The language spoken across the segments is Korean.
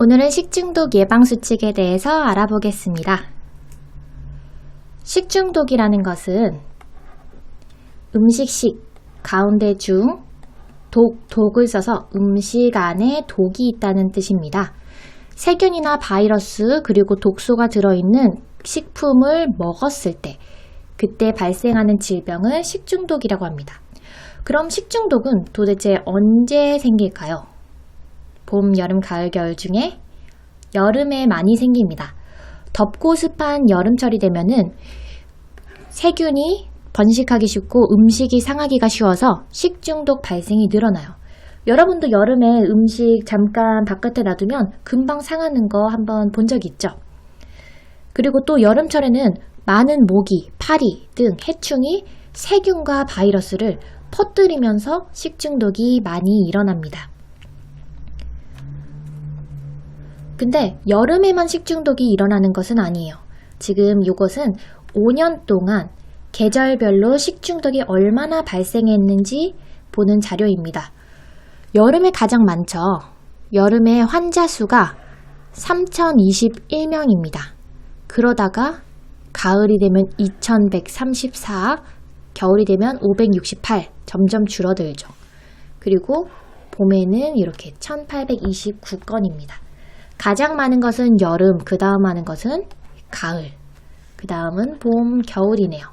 오늘은 식중독 예방수칙에 대해서 알아보겠습니다. 식중독이라는 것은 음식 가운데 중 독을 써서 음식 안에 독이 있다는 뜻입니다. 세균이나 바이러스 그리고 독소가 들어있는 식품을 먹었을 때 그때 발생하는 질병을 식중독이라고 합니다. 그럼 식중독은 도대체 언제 생길까요? 봄, 여름, 가을, 겨울 중에 여름에 많이 생깁니다. 덥고 습한 여름철이 되면은 세균이 번식하기 쉽고 음식이 상하기가 쉬워서 식중독 발생이 늘어나요. 여러분도 여름에 음식 잠깐 바깥에 놔두면 금방 상하는 거 한번 본 적 있죠? 그리고 또 여름철에는 많은 모기, 파리 등 해충이 세균과 바이러스를 퍼뜨리면서 식중독이 많이 일어납니다. 근데 여름에만 식중독이 일어나는 것은 아니에요. 지금 이것은 5년 동안 계절별로 식중독이 얼마나 발생했는지 보는 자료입니다. 여름에 가장 많죠. 여름에 환자 수가 3,021명입니다. 그러다가 가을이 되면 2,134, 겨울이 되면 568, 점점 줄어들죠. 그리고 봄에는 이렇게 1,829건입니다. 가장 많은 것은 여름, 그 다음 많은 것은 가을, 그 다음은 봄, 겨울이네요.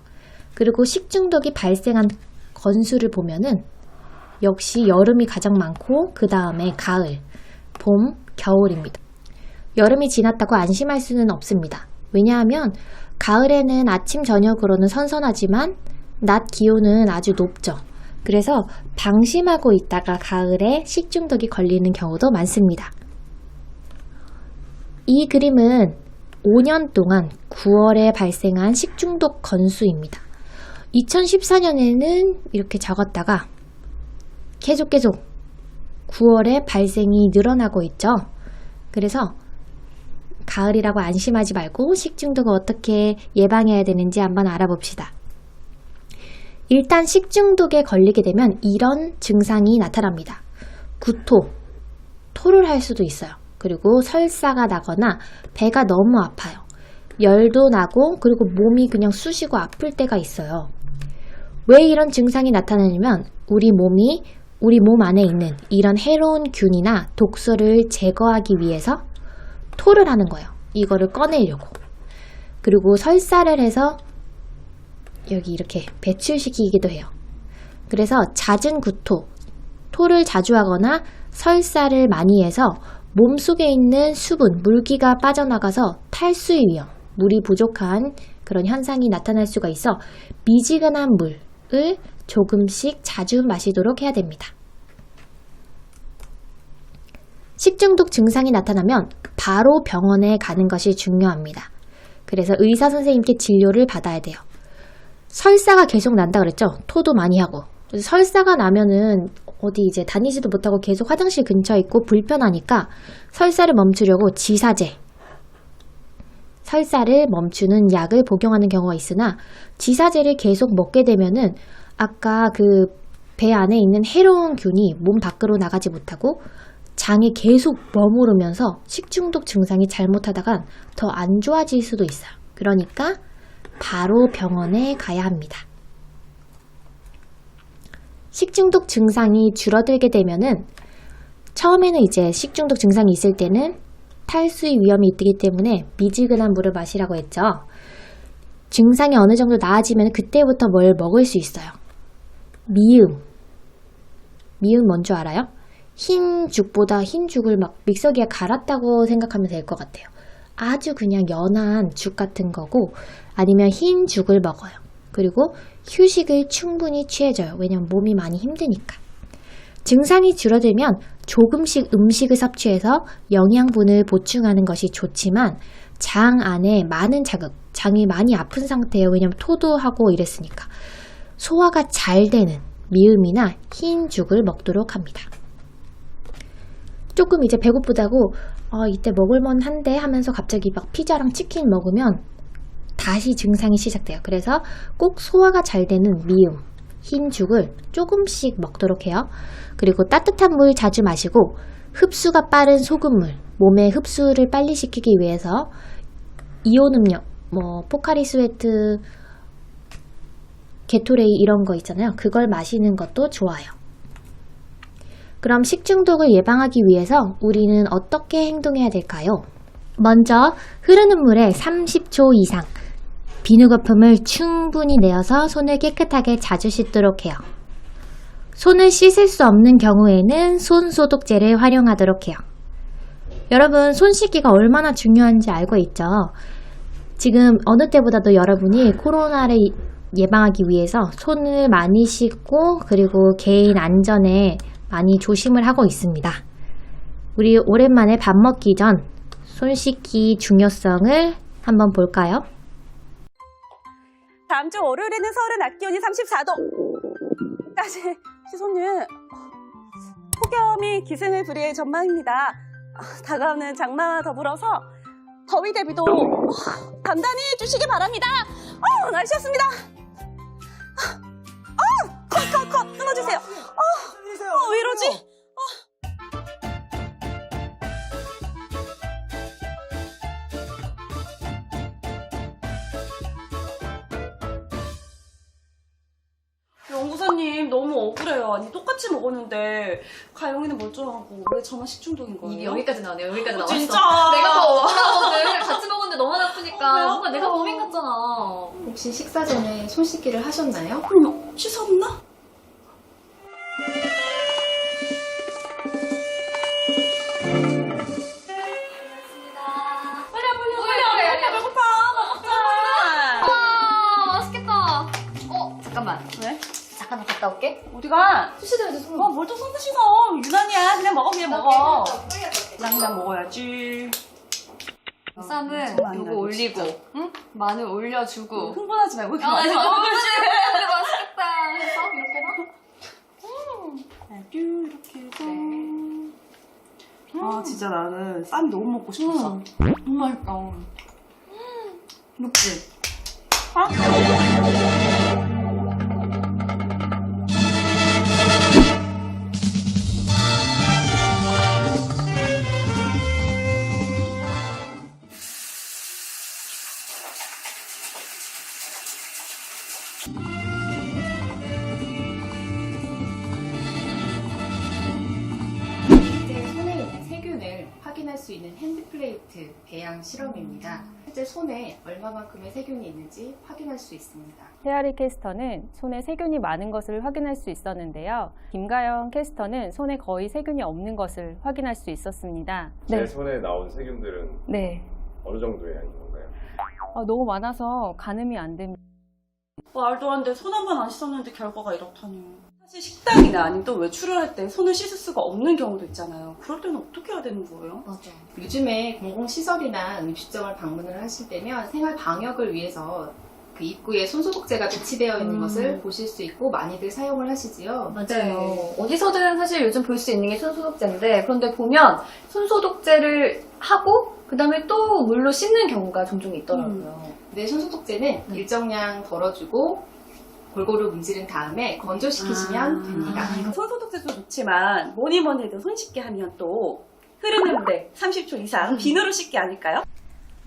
그리고 식중독이 발생한 건수를 보면은 역시 여름이 가장 많고 그 다음에 가을, 봄, 겨울입니다. 여름이 지났다고 안심할 수는 없습니다. 왜냐하면 가을에는 아침, 저녁으로는 선선하지만 낮 기온은 아주 높죠. 그래서 방심하고 있다가 가을에 식중독이 걸리는 경우도 많습니다. 이 그림은 5년 동안 9월에 발생한 식중독 건수입니다. 2014년에는 이렇게 적었다가 계속 9월에 발생이 늘어나고 있죠. 그래서 가을이라고 안심하지 말고 식중독을 어떻게 예방해야 되는지 한번 알아봅시다. 일단 식중독에 걸리게 되면 이런 증상이 나타납니다. 구토, 토를 할 수도 있어요. 그리고 설사가 나거나 배가 너무 아파요. 열도 나고 그리고 몸이 그냥 쑤시고 아플 때가 있어요. 왜 이런 증상이 나타나냐면 우리 몸 안에 있는 이런 해로운 균이나 독소를 제거하기 위해서 토를 하는 거예요. 이거를 꺼내려고. 그리고 설사를 해서 여기 이렇게 배출시키기도 해요. 그래서 잦은 구토, 토를 자주 하거나 설사를 많이 해서 몸속에 있는 수분, 물기가 빠져나가서 탈수의 위험, 물이 부족한 그런 현상이 나타날 수가 있어 미지근한 물을 조금씩 자주 마시도록 해야 됩니다. 식중독 증상이 나타나면 바로 병원에 가는 것이 중요합니다. 그래서 의사 선생님께 진료를 받아야 돼요. 설사가 계속 난다 그랬죠? 토도 많이 하고. 설사가 나면은 어디 이제 다니지도 못하고 계속 화장실 근처에 있고 불편하니까 설사를 멈추려고 지사제, 설사를 멈추는 약을 복용하는 경우가 있으나 지사제를 계속 먹게 되면은 아까 그 배 안에 있는 해로운 균이 몸 밖으로 나가지 못하고 장에 계속 머무르면서 식중독 증상이 잘못하다간 더 안 좋아질 수도 있어요. 그러니까 바로 병원에 가야 합니다. 식중독 증상이 줄어들게 되면은 처음에는 이제 식중독 증상이 있을 때는 탈수의 위험이 있기 때문에 미지근한 물을 마시라고 했죠. 증상이 어느 정도 나아지면 그때부터 뭘 먹을 수 있어요. 미음 뭔 줄 알아요? 흰 죽보다 흰 죽을 막 믹서기에 갈았다고 생각하면 될 것 같아요. 아주 그냥 연한 죽 같은 거고 아니면 흰 죽을 먹어요. 그리고 휴식을 충분히 취해줘요. 왜냐면 몸이 많이 힘드니까. 증상이 줄어들면 조금씩 음식을 섭취해서 영양분을 보충하는 것이 좋지만 장 안에 많은 자극, 장이 많이 아픈 상태예요. 왜냐면 토도 하고 이랬으니까. 소화가 잘 되는 미음이나 흰 죽을 먹도록 합니다. 조금 이제 배고프다고 이때 먹을만한데 하면서 갑자기 막 피자랑 치킨 먹으면 다시 증상이 시작돼요. 그래서 꼭 소화가 잘 되는 미음, 흰 죽을 조금씩 먹도록 해요. 그리고 따뜻한 물 자주 마시고 흡수가 빠른 소금물, 몸의 흡수를 빨리 시키기 위해서 이온 음료, 포카리 스웨트, 게토레이 이런 거 있잖아요. 그걸 마시는 것도 좋아요. 그럼 식중독을 예방하기 위해서 우리는 어떻게 행동해야 될까요? 먼저 흐르는 물에 30초 이상 비누 거품을 충분히 내어서 손을 깨끗하게 자주 씻도록 해요. 손을 씻을 수 없는 경우에는 손 소독제를 활용하도록 해요. 여러분, 손 씻기가 얼마나 중요한지 알고 있죠? 지금 어느 때보다도 여러분이 코로나를 예방하기 위해서 손을 많이 씻고 그리고 개인 안전에 많이 조심을 하고 있습니다. 우리 오랜만에 밥 먹기 전 손 씻기 중요성을 한번 볼까요? 다음 주 월요일에는 서울은 낮 기온이 34도까지 씻었는 폭염이 기승을 부릴 전망입니다. 다가오는 장마와 더불어서 더위 대비도 단단히 해주시기 바랍니다. 날씨였습니다. 컷 끊어주세요. 왜 이러지? 연구사님 너무 억울해요. 아니 똑같이 먹었는데 가영이는 멀쩡하고 왜 저만 식중독인 거예요? 이게 여기까지 나왔네요. 여기까지 나왔어. 진짜? 내가 더 억울하거든. 같이 먹었는데 너무 나쁘니까. 뭔가 내가 범인 같잖아. 혹시 식사 전에 손 씻기를 하셨나요? 그럼 씻었나? 배고파. 와, 맛있겠다. 잠깐만. 왜? 잠깐 나 갔다 올게. 어디가? 수시대에서 손. 뭘 또 손도 씻어. 유난이야. 그냥 먹어. 나 그냥 먹어야지. 쌈은 많이 요거 나죠, 올리고, 진짜. 응? 마늘 올려주고. 흥분하지 말고 이렇게 나 많이 지금 먹어. 너무 근데 맛있겠다. 해서 이렇게 이렇게 해서. 네. 진짜 나는 쌈 너무 먹고 싶었어. 너무 맛있다. 녹지? 실제 손에 있는 세균을 확인할 수 있는 핸드플레이트 배양 실험입니다. 실제 손에 얼마만큼의 세균이 있는지 확인할 수 있습니다. 헤아리 캐스터는 손에 세균이 많은 것을 확인할 수 있었는데요. 김가영 캐스터는 손에 거의 세균이 없는 것을 확인할 수 있었습니다. 제 손에 나온 세균들은 네. 어느 정도의 양인 건가요? 너무 많아서 가늠이 안 됩니다. 말도 안 돼. 손 한 번 안 씻었는데 결과가 이렇다니. 사실 식당이나 아니면 또 외출을 할 때 손을 씻을 수가 없는 경우도 있잖아요. 그럴 때는 어떻게 해야 되는 거예요? 맞아. 요즘에 공공시설이나 음식점을 방문을 하실 때면 생활 방역을 위해서 그 입구에 손소독제가 배치되어 있는 것을 보실 수 있고 많이들 사용을 하시지요. 맞아요. 어디서든 사실 요즘 볼 수 있는 게 손소독제인데, 그런데 보면 손소독제를 하고 그 다음에 또 물로 씻는 경우가 종종 있더라고요. 근데 손소독제는 일정량 덜어주고 골고루 문지른 다음에 건조시키시면 됩니다. 손소독제도 좋지만 뭐니 해도 손 씻게 하면 또 흐르는 물에 30초 이상 비누로 씻기 아닐까요?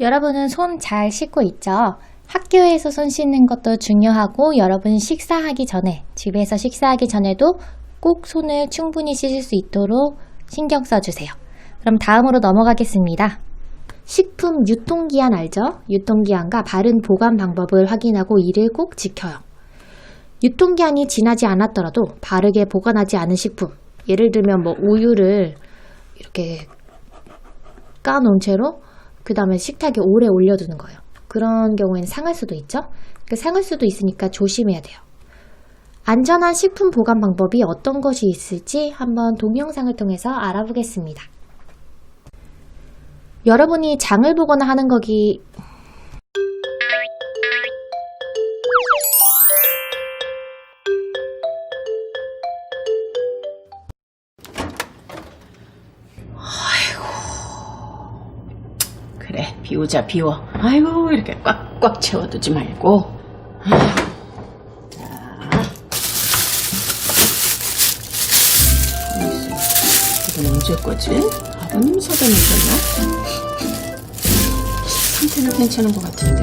여러분은 손 잘 씻고 있죠? 학교에서 손 씻는 것도 중요하고 여러분 식사하기 전에, 집에서 식사하기 전에도 꼭 손을 충분히 씻을 수 있도록 신경 써주세요. 그럼 다음으로 넘어가겠습니다. 식품 유통기한 알죠? 유통기한과 바른 보관 방법을 확인하고 이를 꼭 지켜요. 유통기한이 지나지 않았더라도 바르게 보관하지 않은 식품, 예를 들면 우유를 이렇게 까놓은 채로 그 다음에 식탁에 오래 올려두는 거예요. 그런 경우에는 상할 수도 있죠? 상할 수도 있으니까 조심해야 돼요. 안전한 식품 보관 방법이 어떤 것이 있을지 한번 동영상을 통해서 알아보겠습니다. 여러분이 장을 보거나 하는 거기 그래, 비우자, 비워. 아이고, 이렇게 꽉꽉 채워두지 말고. 아이고. 자, 언제 거지? 아버님 사다 놓으셨나? 상태는 괜찮은 것 같은데.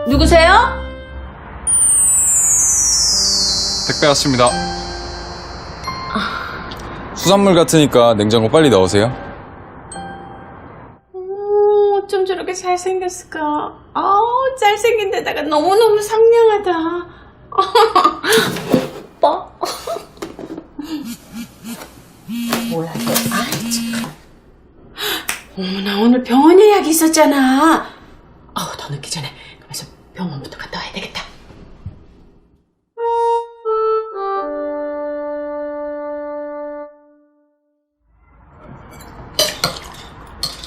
누구세요? 택배 왔습니다. 수산물 같으니까 냉장고 빨리 넣으세요. 어쩜 저렇게 잘생겼을까? 잘생긴 데다가 너무너무 상냥하다. 오빠? 뭐야, 이거. 참. 어머나, 오늘 병원 예약이 있었잖아. 더 늦기 전에. 그래서 병원부터 갔다 와야 되겠다.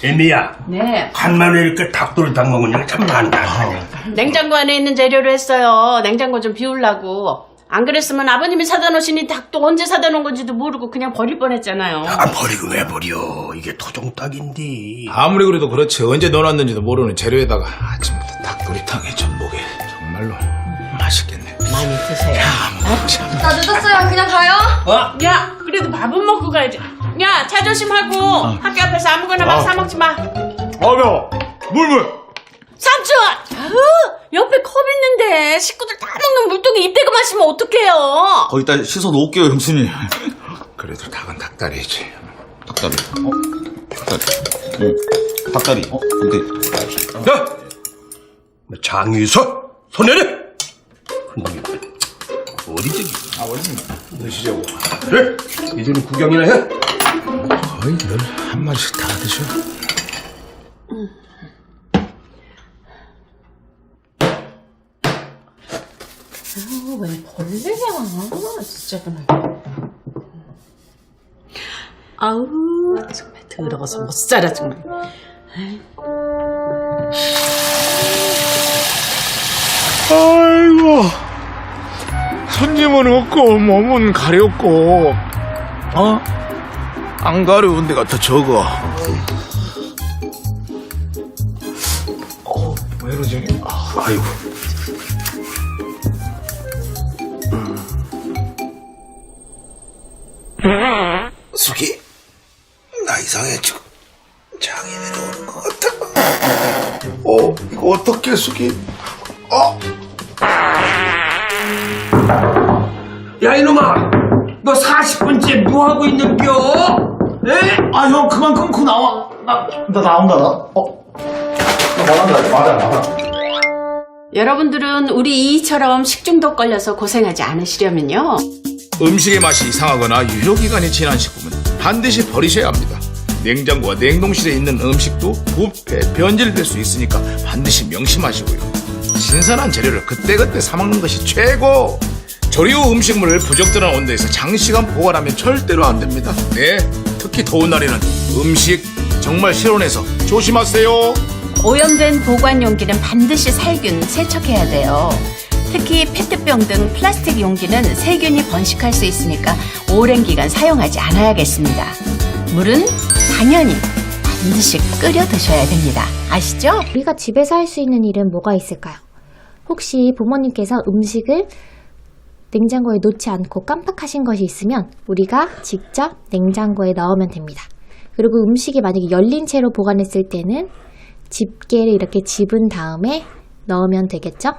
애미야, 네. 간만에 이렇게 닭도리탕 먹으니까 참 많다. 냉장고 안에 있는 재료로 했어요. 냉장고 좀 비우려고. 안 그랬으면 아버님이 사다 놓으신 이 닭도 언제 사다 놓은 건지도 모르고 그냥 버릴 뻔했잖아요. 버리고 왜 버려? 이게 토종닭인데. 아무리 그래도 그렇지 언제 넣어놨는지도 모르는 재료에다가 아침부터 닭도리탕에 전복에 정말로 맛있겠네. 많이 드세요. 나 늦었어요. 그냥 가요. 야, 그래도 밥은 먹고 가야지. 야, 차 조심하고 학교 앞에서 아무거나 막 사 먹지 마. 야, 물. 삼촌! 옆에 컵 있는데 식구들 다 먹는 물통에 입 대고 마시면 어떡해요? 거기다 씻어 놓을게요, 형수님. 그래도 닭은 닭다리지. 닭다리. 닭다리. 닭다리. 근데. 야! 장유서! 손 내려! 어디 저기? 아버님, 드시자고. 그래! 이제는 구경이나 해! 거의 늘 한 마리씩 다 드셔. 왜 벌레야? 진짜 그냥. 아우, 정말 더러워서 못 살아, 정말. 아이고. 손님은 없고, 몸은 가렵고, 안 가려운 데가 더 적어. 왜 이러지? 아이고. 숙이, 나 이상해, 지금. 장이 내려오는 것 같아. 이거 어떡해, 숙이. 야, 이놈아! 너 40분째 뭐하고 있는겨? 에? 형, 그만 끊고 나와. 나 나온다, 나. 나간다. 여러분들은 우리 이처럼 식중독 걸려서 고생하지 않으시려면요. 음식의 맛이 이상하거나 유효기간이 지난 식품은 반드시 버리셔야 합니다. 냉장고와 냉동실에 있는 음식도 부패, 변질될 수 있으니까 반드시 명심하시고요. 신선한 재료를 그때그때 사먹는 것이 최고! 조리 후 음식물을 부적절한 온도에서 장시간 보관하면 절대로 안 됩니다. 네, 특히 더운 날에는 음식 정말 실온에서 조심하세요. 오염된 보관 용기는 반드시 살균, 세척해야 돼요. 특히 페트병 등 플라스틱 용기는 세균이 번식할 수 있으니까 오랜 기간 사용하지 않아야겠습니다. 물은 당연히 반드시 끓여 드셔야 됩니다. 아시죠? 우리가 집에서 할 수 있는 일은 뭐가 있을까요? 혹시 부모님께서 음식을 냉장고에 놓지 않고 깜빡하신 것이 있으면 우리가 직접 냉장고에 넣으면 됩니다. 그리고 음식이 만약에 열린 채로 보관했을 때는 집게를 이렇게 집은 다음에 넣으면 되겠죠?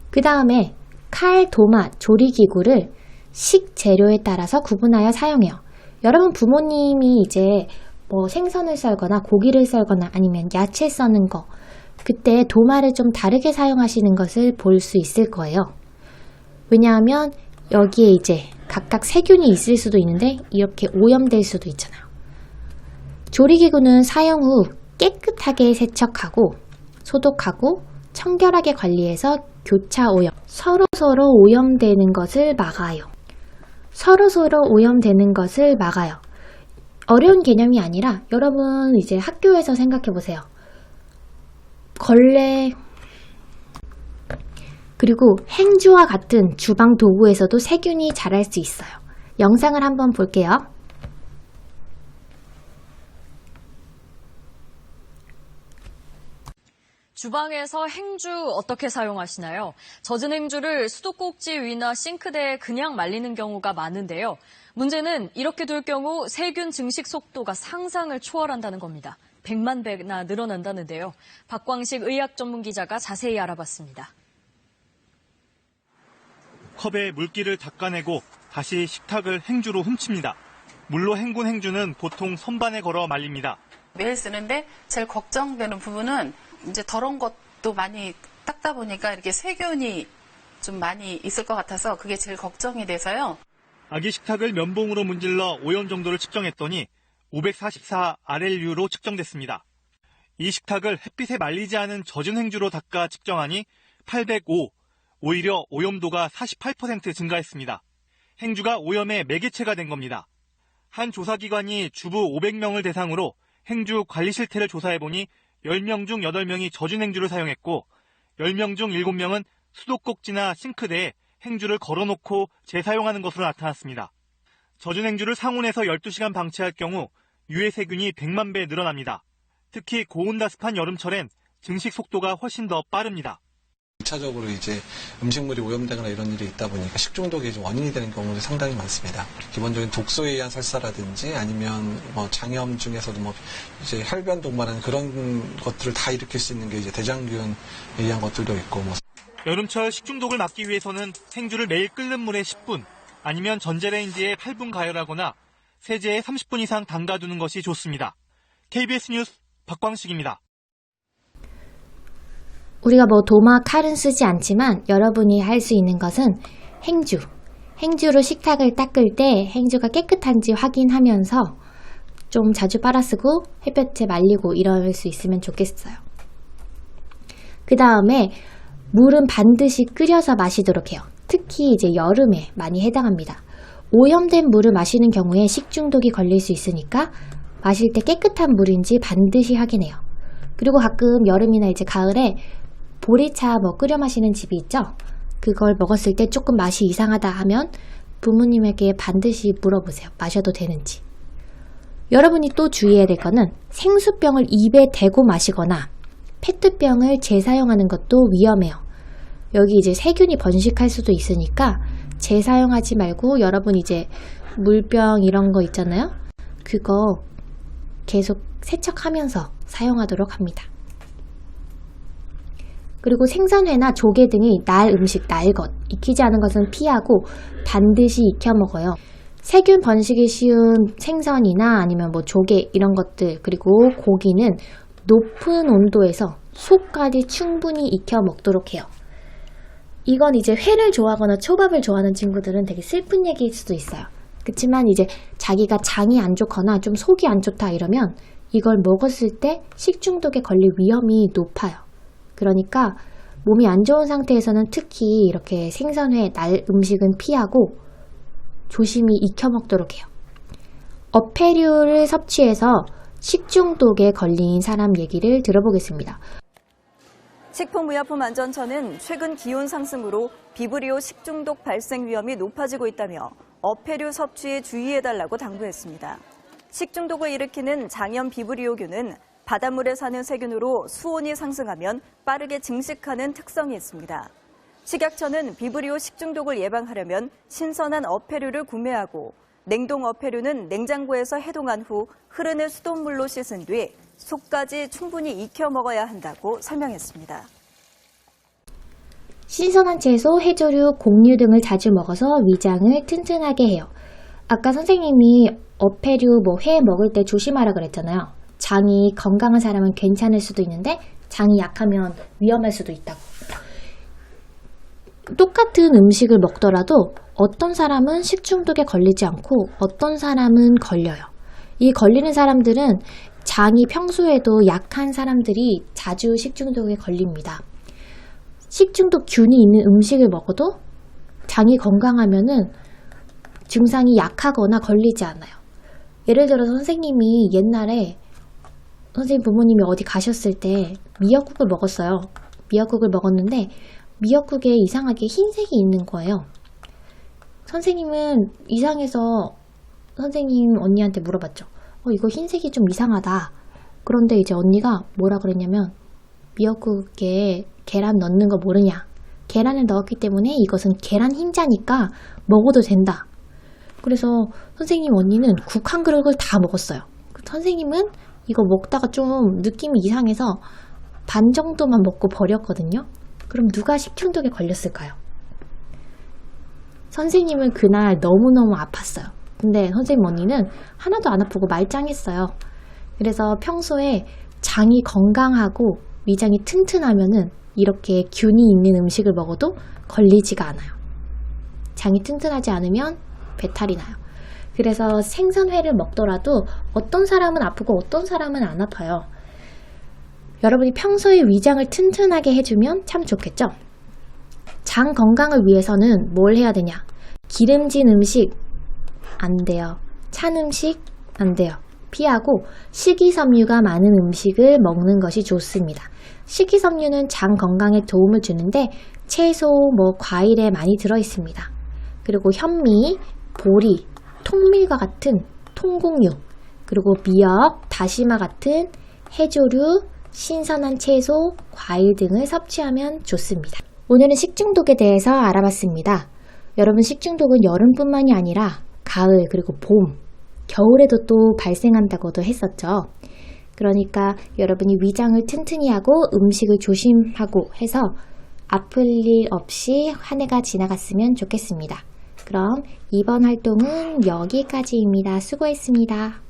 그 다음에 칼, 도마, 조리기구를 식재료에 따라서 구분하여 사용해요. 여러분 부모님이 이제 뭐 생선을 썰거나 고기를 썰거나 아니면 야채 써는 거 그때 도마를 좀 다르게 사용하시는 것을 볼 수 있을 거예요. 왜냐하면 여기에 이제 각각 세균이 있을 수도 있는데 이렇게 오염될 수도 있잖아요. 조리기구는 사용 후 깨끗하게 세척하고 소독하고 청결하게 관리해서 교차 오염, 서로서로 오염되는 것을 막아요. 서로서로 오염되는 것을 막아요. 어려운 개념이 아니라 여러분 이제 학교에서 생각해 보세요. 걸레 그리고 행주와 같은 주방 도구에서도 세균이 자랄 수 있어요. 영상을 한번 볼게요. 주방에서 행주 어떻게 사용하시나요? 젖은 행주를 수도꼭지 위나 싱크대에 그냥 말리는 경우가 많은데요. 문제는 이렇게 둘 경우 세균 증식 속도가 상상을 초월한다는 겁니다. 100만 배나 늘어난다는데요. 박광식 의학 전문 기자가 자세히 알아봤습니다. 컵에 물기를 닦아내고 다시 식탁을 행주로 훔칩니다. 물로 헹군 행주는 보통 선반에 걸어 말립니다. 매일 쓰는데 제일 걱정되는 부분은 이제 더러운 것도 많이 닦다 보니까 이렇게 세균이 좀 많이 있을 것 같아서 그게 제일 걱정이 돼서요. 아기 식탁을 면봉으로 문질러 오염 정도를 측정했더니 544 RLU로 측정됐습니다. 이 식탁을 햇빛에 말리지 않은 젖은 행주로 닦아 측정하니 805, 오히려 오염도가 48% 증가했습니다. 행주가 오염의 매개체가 된 겁니다. 한 조사기관이 주부 500명을 대상으로 행주 관리 실태를 조사해보니 10명 중 8명이 젖은 행주를 사용했고 10명 중 7명은 수도꼭지나 싱크대에 행주를 걸어놓고 재사용하는 것으로 나타났습니다. 젖은 행주를 상온에서 12시간 방치할 경우 유해 세균이 100만 배 늘어납니다. 특히 고온다습한 여름철엔 증식 속도가 훨씬 더 빠릅니다. 2차적으로 이제 음식물이 오염되거나 이런 일이 있다 보니까 식중독이 좀 원인이 되는 경우도 상당히 많습니다. 기본적인 독소에 의한 설사라든지 아니면 뭐 장염 중에서도 뭐 이제 혈변 동반하는 그런 것들을 다 일으킬 수 있는 게 이제 대장균에 의한 것들도 있고 뭐. 여름철 식중독을 막기 위해서는 행주를 매일 끓는 물에 10분 아니면 전자레인지에 8분 가열하거나 세제에 30분 이상 담가두는 것이 좋습니다. KBS 뉴스 박광식입니다. 우리가 뭐 도마, 칼은 쓰지 않지만 여러분이 할 수 있는 것은 행주. 행주로 식탁을 닦을 때 행주가 깨끗한지 확인하면서 좀 자주 빨아 쓰고 햇볕에 말리고 이럴 수 있으면 좋겠어요. 그 다음에 물은 반드시 끓여서 마시도록 해요. 특히 이제 여름에 많이 해당합니다. 오염된 물을 마시는 경우에 식중독이 걸릴 수 있으니까 마실 때 깨끗한 물인지 반드시 확인해요. 그리고 가끔 여름이나 이제 가을에 보리차 뭐 끓여 마시는 집이 있죠? 그걸 먹었을 때 조금 맛이 이상하다 하면 부모님에게 반드시 물어보세요. 마셔도 되는지. 여러분이 또 주의해야 될 거는 생수병을 입에 대고 마시거나 페트병을 재사용하는 것도 위험해요. 여기 이제 세균이 번식할 수도 있으니까 재사용하지 말고 여러분 이제 물병 이런 거 있잖아요? 그거 계속 세척하면서 사용하도록 합니다. 그리고 생선회나 조개 등의 날 음식, 날 것, 익히지 않은 것은 피하고 반드시 익혀 먹어요. 세균 번식이 쉬운 생선이나 아니면 뭐 조개 이런 것들 그리고 고기는 높은 온도에서 속까지 충분히 익혀 먹도록 해요. 이건 이제 회를 좋아하거나 초밥을 좋아하는 친구들은 되게 슬픈 얘기일 수도 있어요. 그렇지만 이제 자기가 장이 안 좋거나 좀 속이 안 좋다 이러면 이걸 먹었을 때 식중독에 걸릴 위험이 높아요. 그러니까 몸이 안 좋은 상태에서는 특히 이렇게 생선회, 날 음식은 피하고 조심히 익혀 먹도록 해요. 어패류를 섭취해서 식중독에 걸린 사람 얘기를 들어보겠습니다. 식품의약품안전처는 최근 기온 상승으로 비브리오 식중독 발생 위험이 높아지고 있다며 어패류 섭취에 주의해달라고 당부했습니다. 식중독을 일으키는 장염 비브리오균은 바닷물에 사는 세균으로 수온이 상승하면 빠르게 증식하는 특성이 있습니다. 식약처는 비브리오 식중독을 예방하려면 신선한 어패류를 구매하고 냉동 어패류는 냉장고에서 해동한 후 흐르는 수돗물로 씻은 뒤 속까지 충분히 익혀 먹어야 한다고 설명했습니다. 신선한 채소, 해조류, 곡류 등을 자주 먹어서 위장을 튼튼하게 해요. 아까 선생님이 어패류, 뭐 회 먹을 때 조심하라 그랬잖아요. 장이 건강한 사람은 괜찮을 수도 있는데 장이 약하면 위험할 수도 있다고. 똑같은 음식을 먹더라도 어떤 사람은 식중독에 걸리지 않고 어떤 사람은 걸려요. 이 걸리는 사람들은 장이 평소에도 약한 사람들이 자주 식중독에 걸립니다. 식중독 균이 있는 음식을 먹어도 장이 건강하면은 증상이 약하거나 걸리지 않아요. 예를 들어서 선생님이 옛날에 선생님 부모님이 어디 가셨을 때 미역국을 먹었어요. 미역국을 먹었는데 미역국에 이상하게 흰색이 있는 거예요. 선생님은 이상해서 선생님 언니한테 물어봤죠. 이거 흰색이 좀 이상하다. 그런데 이제 언니가 뭐라 그랬냐면 미역국에 계란 넣는 거 모르냐? 계란을 넣었기 때문에 이것은 계란 흰자니까 먹어도 된다. 그래서 선생님 언니는 국 한 그릇을 다 먹었어요. 선생님은 이거 먹다가 좀 느낌이 이상해서 반 정도만 먹고 버렸거든요. 그럼 누가 식중독에 걸렸을까요? 선생님은 그날 너무너무 아팠어요. 근데 선생님 언니는 하나도 안 아프고 말짱했어요. 그래서 평소에 장이 건강하고 위장이 튼튼하면은 이렇게 균이 있는 음식을 먹어도 걸리지가 않아요. 장이 튼튼하지 않으면 배탈이 나요. 그래서 생선회를 먹더라도 어떤 사람은 아프고 어떤 사람은 안 아파요. 여러분이 평소에 위장을 튼튼하게 해주면 참 좋겠죠? 장 건강을 위해서는 뭘 해야 되냐? 기름진 음식 안 돼요. 찬 음식 안 돼요. 피하고 식이섬유가 많은 음식을 먹는 것이 좋습니다. 식이섬유는 장 건강에 도움을 주는데 채소, 과일에 많이 들어있습니다. 그리고 현미, 보리, 통밀과 같은 통곡류, 그리고 미역, 다시마 같은 해조류, 신선한 채소, 과일 등을 섭취하면 좋습니다. 오늘은 식중독에 대해서 알아봤습니다. 여러분, 식중독은 여름뿐만이 아니라 가을 그리고 봄, 겨울에도 또 발생한다고도 했었죠. 그러니까 여러분이 위장을 튼튼히 하고 음식을 조심하고 해서 아플 일 없이 한 해가 지나갔으면 좋겠습니다. 그럼 이번 활동은 여기까지입니다. 수고했습니다.